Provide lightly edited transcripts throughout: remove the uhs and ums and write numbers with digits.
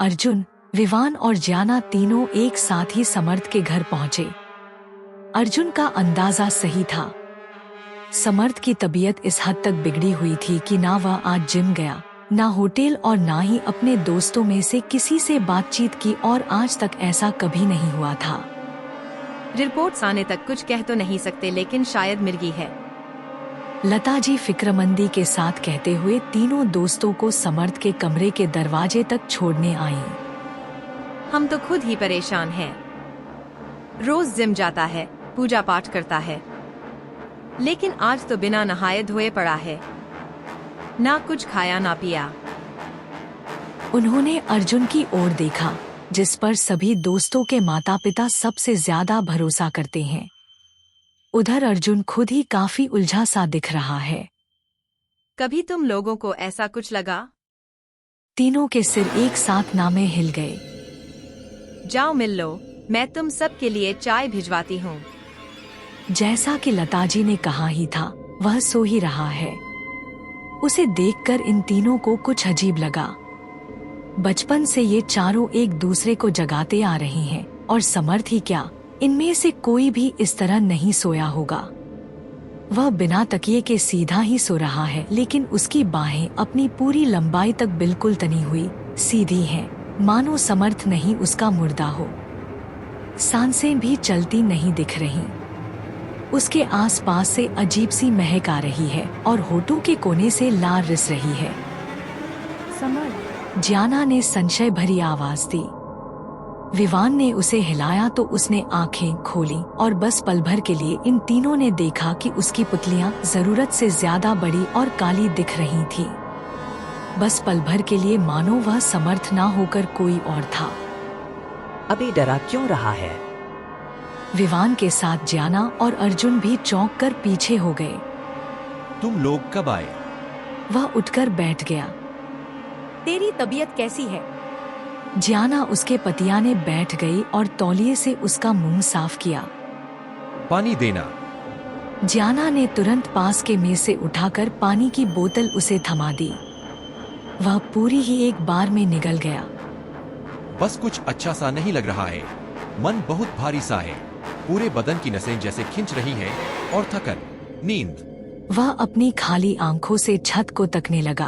अर्जुन, विवान और ज्याना तीनों एक साथ ही समर्थ के घर पहुंचे। अर्जुन का अंदाजा सही था। समर्थ की तबीयत इस हद तक बिगड़ी हुई थी कि ना वह आज जिम गया, ना होटल और ना ही अपने दोस्तों में से किसी से बातचीत की, और आज तक ऐसा कभी नहीं हुआ था। रिपोर्ट्स आने तक कुछ कह तो नहीं सकते, लेकिन शायद मिर्गी है। लता जी फिक्रमंदी के साथ कहते हुए तीनों दोस्तों को समर्थ के कमरे के दरवाजे तक छोड़ने आईं। हम तो खुद ही परेशान हैं। रोज जिम जाता है, पूजा पाठ करता है, लेकिन आज तो बिना नहाए धोए पड़ा है, ना कुछ खाया ना पिया। उन्होंने अर्जुन की ओर देखा, जिस पर सभी दोस्तों के माता पिता सबसे ज्यादा भरोसा करते हैं। उधर अर्जुन खुद ही काफी उलझा सा दिख रहा है। कभी तुम लोगों को ऐसा कुछ लगा? तीनों के सिर एक साथ नामे हिल गए। जाओ मिल लो, मैं तुम सब के लिए चाय भिजवाती हूँ। जैसा कि लताजी ने कहा ही था, वह सो ही रहा है। उसे देखकर इन तीनों को कुछ अजीब लगा। बचपन से ये चारों एक दूसरे को जगाते आ रहे हैं, और समर्थ ही क्या, इनमें से कोई भी इस तरह नहीं सोया होगा। वह बिना तकिए के सीधा ही सो रहा है, लेकिन उसकी बाहें अपनी पूरी लंबाई तक बिल्कुल तनी हुई सीधी हैं, मानो समर्थ नहीं उसका मुर्दा हो। सांसें भी चलती नहीं दिख रही। उसके आसपास से अजीब सी महक आ रही है और होठों के कोने से लार रिस रही है। समर्थ, ज्याना ने संशय भरी आवाज दी। विवान ने उसे हिलाया तो उसने आंखें खोली, और बस पल भर के लिए इन तीनों ने देखा कि उसकी पुतलियां जरूरत से ज्यादा बड़ी और काली दिख रही थी। बस पल भर के लिए, मानो वह समर्थ ना होकर कोई और था। अभी डरा क्यों रहा है? विवान के साथ ज्याना और अर्जुन भी चौंक कर पीछे हो गए। तुम लोग कब आए? वह उठकर बैठ गया। तेरी तबीयत कैसी है? ज्याना उसके पतियाने बैठ गई और तौलिए से उसका मुंह साफ किया। पानी देना। ज्याना ने तुरंत पास के मेज से उठाकर पानी की बोतल उसे थमा दी। वह पूरी ही एक बार में निगल गया। बस कुछ अच्छा सा नहीं लग रहा है, मन बहुत भारी सा है, पूरे बदन की नसें जैसे खिंच रही हैं, और थकन, नींद। वह अपनी खाली आंखों से छत को तकने लगा,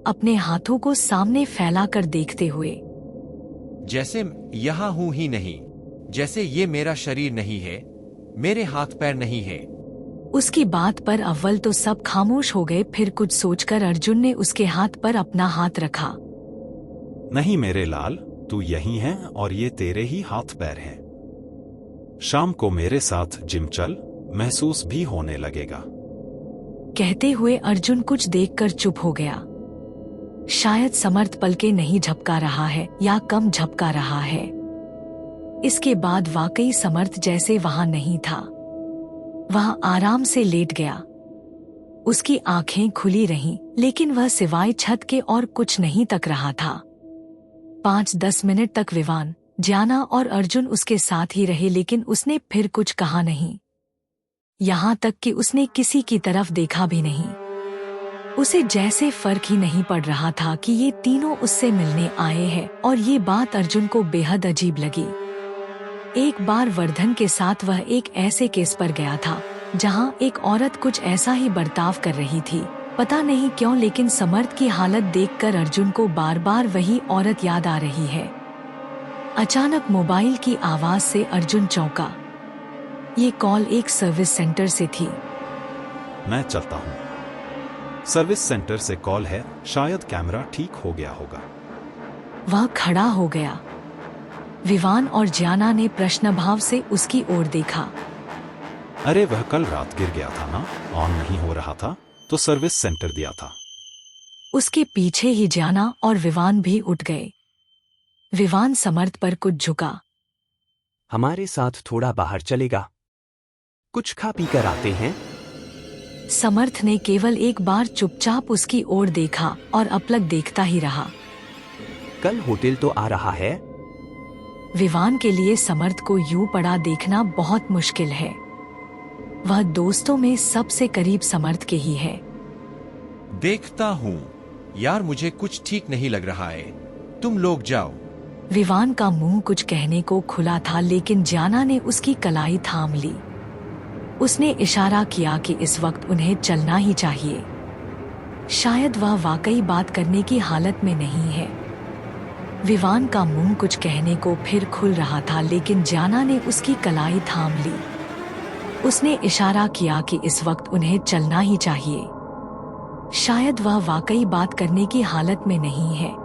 अपने हाथों को सामने फैलाकर देखते हुए। जैसे यहाँ हूँ ही नहीं, जैसे ये मेरा शरीर नहीं है, मेरे हाथ पैर नहीं है। उसकी बात पर अव्वल तो सब खामोश हो गए, फिर कुछ सोचकर अर्जुन ने उसके हाथ पर अपना हाथ रखा। नहीं मेरे लाल, तू यही है और ये तेरे ही हाथ पैर हैं। शाम को मेरे साथ जिम चल, महसूस भी होने लगेगा। कहते हुए अर्जुन कुछ देखकर चुप हो गया। शायद समर्थ पलके नहीं झपका रहा है या कम झपका रहा है। इसके बाद वाकई समर्थ जैसे वहां नहीं था। वह आराम से लेट गया। उसकी आंखें खुली रहीं, लेकिन वह सिवाय छत के और कुछ नहीं तक रहा था। 5-10 मिनट तक विवान, ज्याना और अर्जुन उसके साथ ही रहे, लेकिन उसने फिर कुछ कहा नहीं। यहाँ तक कि उसने किसी की तरफ देखा भी नहीं। उसे जैसे फर्क ही नहीं पड़ रहा था कि ये तीनों उससे मिलने आए हैं, और ये बात अर्जुन को बेहद अजीब लगी। एक बार वर्धन के साथ वह एक ऐसे केस पर गया था, जहां एक औरत कुछ ऐसा ही बर्ताव कर रही थी। पता नहीं क्यों, लेकिन समर्थ की हालत देखकर अर्जुन को बार बार वही औरत याद आ रही है। अचानक मोबाइल की आवाज से अर्जुन चौंका। ये कॉल एक सर्विस सेंटर से थी। मैं चलता हूँ। सर्विस सेंटर से कॉल है, शायद कैमरा ठीक हो गया होगा। वह खड़ा हो गया। विवान और ज्याना ने प्रश्नभाव से उसकी ओर देखा। अरे वह कल रात गिर गया था ना, ऑन नहीं हो रहा था तो सर्विस सेंटर दिया था। उसके पीछे ही ज्याना और विवान भी उठ गए। विवान समर्थ पर कुछ झुका। हमारे साथ थोड़ा बाहर चलेगा? कुछ खा पी कर आते हैं। समर्थ ने केवल एक बार चुपचाप उसकी ओर देखा और अपलक देखता ही रहा। कल होटल तो आ रहा है। विवान के लिए समर्थ को यूं पड़ा देखना बहुत मुश्किल है। वह दोस्तों में सबसे करीब समर्थ के ही है। देखता हूँ यार, मुझे कुछ ठीक नहीं लग रहा है। तुम लोग जाओ। विवान का मुंह कुछ कहने को खुला था, लेकिन जाना ने उसकी कलाई थाम ली। उसने इशारा किया कि इस वक्त उन्हें चलना ही चाहिए। शायद वह वाकई बात करने की हालत में नहीं है। विवान का मुंह कुछ कहने को फिर खुल रहा था, लेकिन जाना ने उसकी कलाई थाम ली। उसने इशारा किया कि इस वक्त उन्हें चलना ही चाहिए। शायद वह वाकई बात करने की हालत में नहीं है।